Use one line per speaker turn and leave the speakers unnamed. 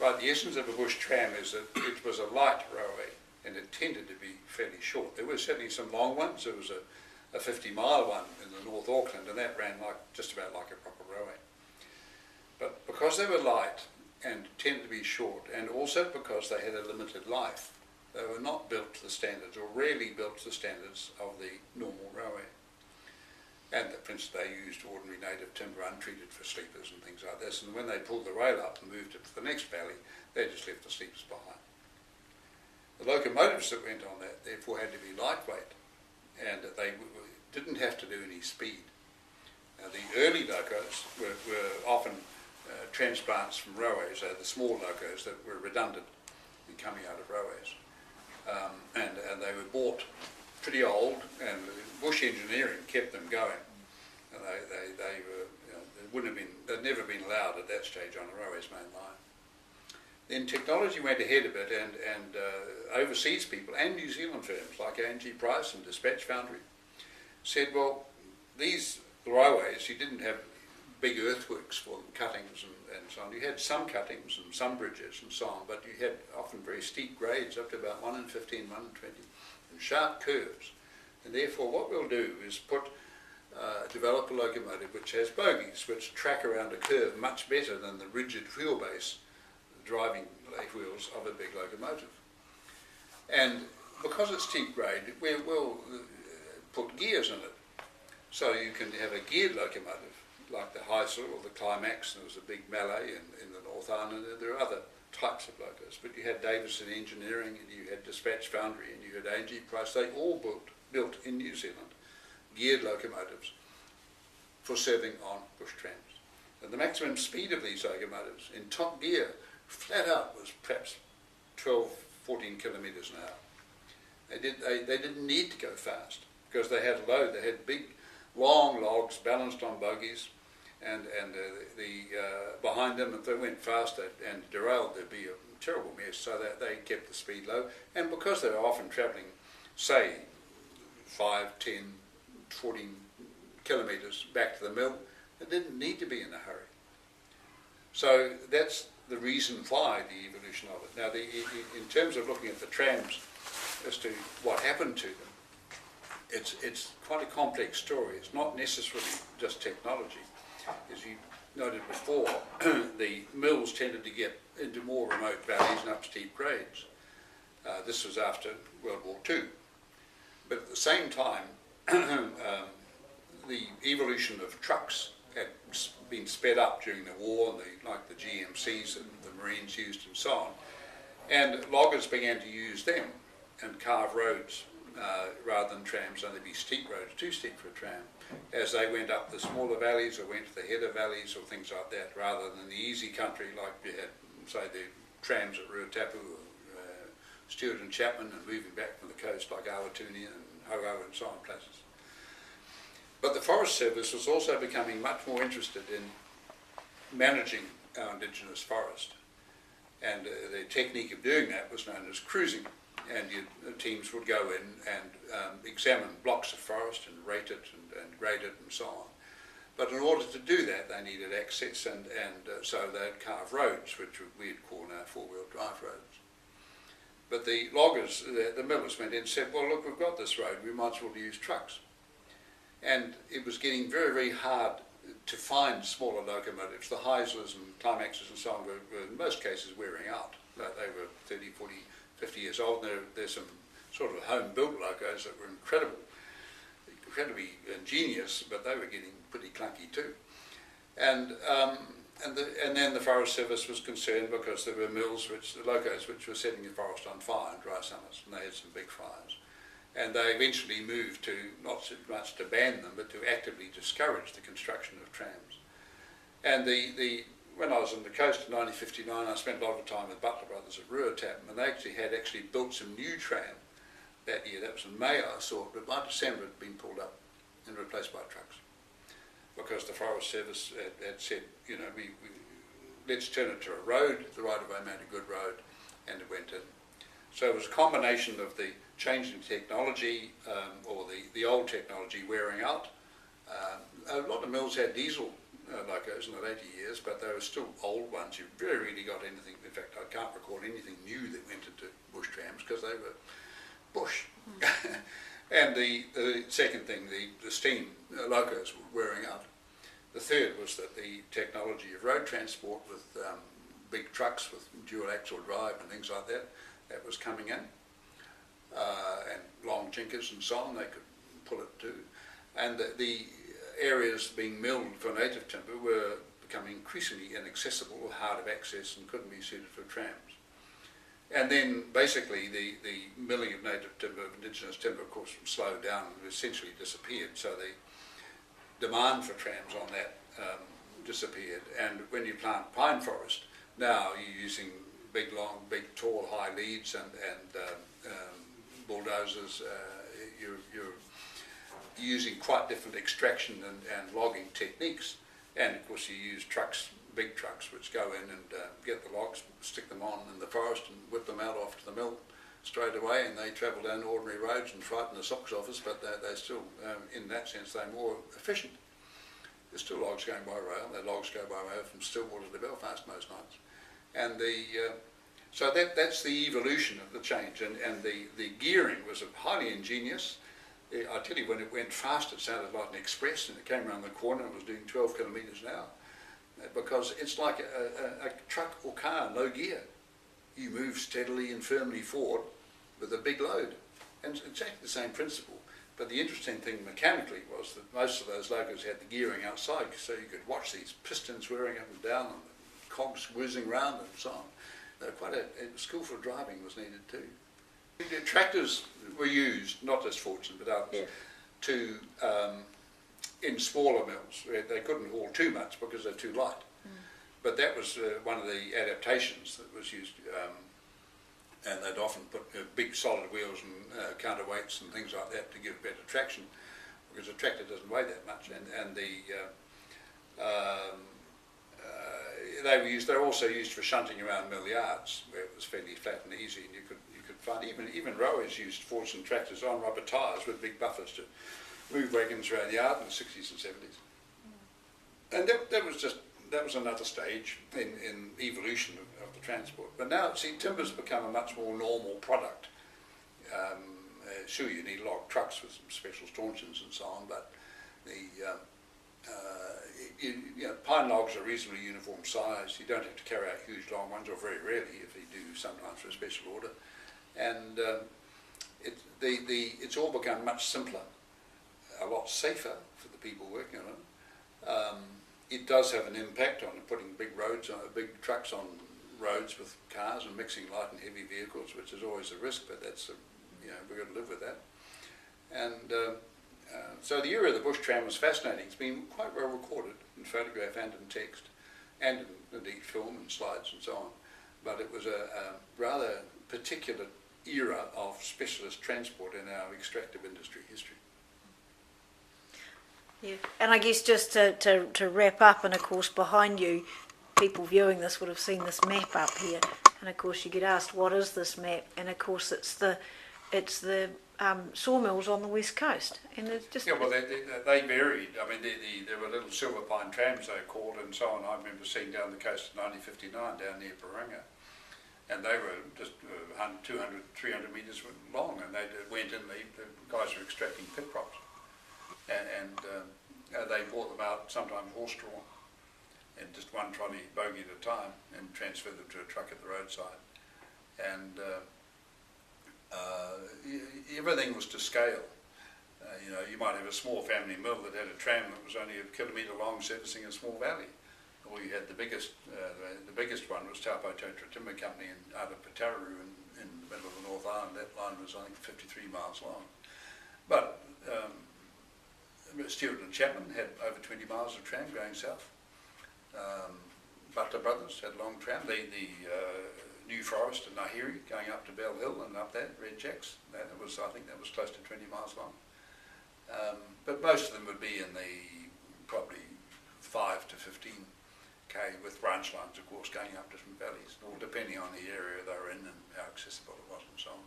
Right, the essence of a bush tram is that it was a light railway and it tended to be fairly short. There were certainly some long ones. There was a 50-mile one in the North Auckland, and that ran just about like a proper railway. But because they were light and tended to be short, and also because they had a limited life, they were not built to the standards, or rarely built to the standards of the normal railway. And for instance, they used ordinary native timber untreated for sleepers and things like this, and when they pulled the rail up and moved it to the next valley, they just left the sleepers behind. The locomotives that went on that therefore had to be lightweight, and they didn't have to do any speed. Now, the early locos were often transplants from railways, the small locos that were redundant in coming out of railways. And they were bought pretty old, and bush engineering kept them going. And they were, they'd never been allowed at that stage on a railway's main line. Then technology went ahead a bit, and overseas people and New Zealand firms like A&G Price and Dispatch Foundry said, well, these railways, you didn't have big earthworks for them, cuttings and so on. You had some cuttings and some bridges and so on, but you had often very steep grades, up to about 1 in 15, 1 in 20, and sharp curves. And therefore what we'll do is develop a locomotive which has bogies, which track around a curve much better than the rigid wheelbase driving wheels of a big locomotive. And because it's steep grade, we'll put gears in it. So you can have a geared locomotive, like the Heisel or the Climax. There was a big Malay in the North Island, and there are other types of locos. But you had Davison Engineering, and you had Dispatch Foundry, and you had A&G Price. They all built in New Zealand geared locomotives for serving on bush trams. And the maximum speed of these locomotives in top gear, flat out, was perhaps 12, 14 kilometres an hour. They didn't need to go fast because they had a load. They had big, long logs balanced on bogies, and behind them, if they went faster and derailed, there'd be a terrible mess. So that they kept the speed low, and because they were often travelling, say, 5, 10, 14 kilometres back to the mill, they didn't need to be in a hurry. So that's the reason why the evolution of it. Now, in terms of looking at the trams as to what happened to them, it's quite a complex story. It's not necessarily just technology. As you noted before, the mills tended to get into more remote valleys and up steep grades. This was after World War II. But at the same time, the evolution of trucks had been sped up during the war, like the GMCs that the Marines used and so on. And loggers began to use them and carve roads rather than trams, and they'd be steep roads, too steep for a tram, as they went up the smaller valleys or went to the header valleys or things like that, rather than the easy country like you had, say, the trams at Ruatapu or Stewart and Chapman, and moving back from the coast like Awatuni and Hoho and so on places. But the Forest Service was also becoming much more interested in managing our indigenous forest. And the technique of doing that was known as cruising. And teams would go in and examine blocks of forest and rate it and grade it and so on. But in order to do that, they needed access, and so they'd carve roads, which we'd call now four-wheel drive roads. But the loggers, the millers went in and said, well, look, we've got this road, we might as well use trucks. And it was getting very, very hard to find smaller locomotives. The Heislers and Climaxes and so on were in most cases wearing out. They were 30, 40, 50 years old. There's some sort of home-built locos that were incredibly ingenious, but they were getting pretty clunky too. And then the Forest Service was concerned because there were mills, locos which were setting the forest on fire in dry summers, and they had some big fires. And they eventually moved to, not so much to ban them, but to actively discourage the construction of trams. And when I was on the coast in 1959, I spent a lot of time with Butler Brothers at Ruatapu, and they actually built some new tram that year. That was in May, I saw it, but by December it had been pulled up and replaced by trucks. Because the Forest Service had said, you know, let's turn it to a road. The right-of-way made a good road, and it went in. So it was a combination of the changing technology, or the old technology wearing out. A lot of mills had diesel locos in the later years, but they were still old ones. You very rarely got anything. In fact, I can't recall anything new that went into bush trams because they were bush. And the second thing, the steam locos were wearing out. The third was that the technology of road transport with big trucks with dual axle drive and things like that, that was coming in. And long jinkers and so on, they could pull it too. And the areas being milled for native timber were becoming increasingly inaccessible, hard of access, and couldn't be suited for trams. And then basically the milling of native timber, of indigenous timber, of course, slowed down and essentially disappeared. So the demand for trams on that disappeared. And when you plant pine forest, now you're using big, tall, high leads and bulldozers. You're using quite different extraction and logging techniques. And of course you use trucks, big trucks, which go in and get the logs, stick them on in the forest and whip them out off to the mill straight away, and they travel down ordinary roads and frighten the socks off us, but they're still, in that sense, they're more efficient. There's still logs going by rail. The logs go by rail from Stillwater to Belfast most nights. And so that's the evolution of the change, and the gearing was highly ingenious. I tell you, when it went fast, it sounded like an express, and it came around the corner and was doing 12 kilometres an hour. Because it's like a truck or car, no gear. You move steadily and firmly forward with a big load. And it's exactly the same principle. But the interesting thing mechanically was that most of those locos had the gearing outside, so you could watch these pistons whirring up and down and the cogs whizzing round and so on. Quite a skillful driving was needed too. The tractors were used, not just Fortune, but others, to in smaller mills. They couldn't haul too much because they're too light. But that was one of the adaptations that was used, and they'd often put big solid wheels and counterweights and things like that to give better traction, because a tractor doesn't weigh that much. And they were used. They're also used for shunting around mill yards, where it was fairly flat and easy, and you could find even rowers used Fortune tractors on rubber tyres with big buffers to move wagons around the yard in the 60s and 70s. And that was another stage in evolution of the transport. But now, see, timber's become a much more normal product. Sure, you need log trucks with some special stanchions and so on, but pine logs are reasonably uniform size. You don't have to carry out huge long ones, or very rarely, if you do sometimes for a special order. And it's all become much simpler, a lot safer for the people working on it. It does have an impact on putting big trucks on roads with cars and mixing light and heavy vehicles, which is always a risk, but that's we've got to live with that. And so the era of the bush tram was fascinating. It's been quite well recorded in photograph and in text, and in indeed film and slides and so on. But it was a rather particular era of specialist transport in our extractive industry history.
Yeah, and I guess just to wrap up, and of course behind you, people viewing this would have seen this map up here, and of course you get asked, what is this map? And of course it's the sawmills on the west coast, and it's just
well, they varied. I mean, there were little silver pine trams, they were called, and so on. I remember seeing down the coast in 1959 down near Paringa, and they were just 100, 200, 300 metres long, and they went in. The guys were extracting pit crops. And they brought them out, sometimes horse-drawn, and just one trolley bogey at a time, and transferred them to a truck at the roadside. And everything was to scale. You might have a small family mill that had a tram that was only a kilometre long, servicing a small valley. Or you had the biggest one was Taupo Totra Timber Company out of Pataru in the middle of the North Island. That line was, I think, 53 miles long. But Stewart and Chapman had over 20 miles of tram going south. Butler Brothers had long tram. The New Forest and Nahiri going up to Bell Hill and up that, Red Jacks. I think that was close to 20 miles long. But most of them would be in the probably 5 to 15k, with branch lines, of course, going up different valleys, all depending on the area they were in and how accessible it was and so on.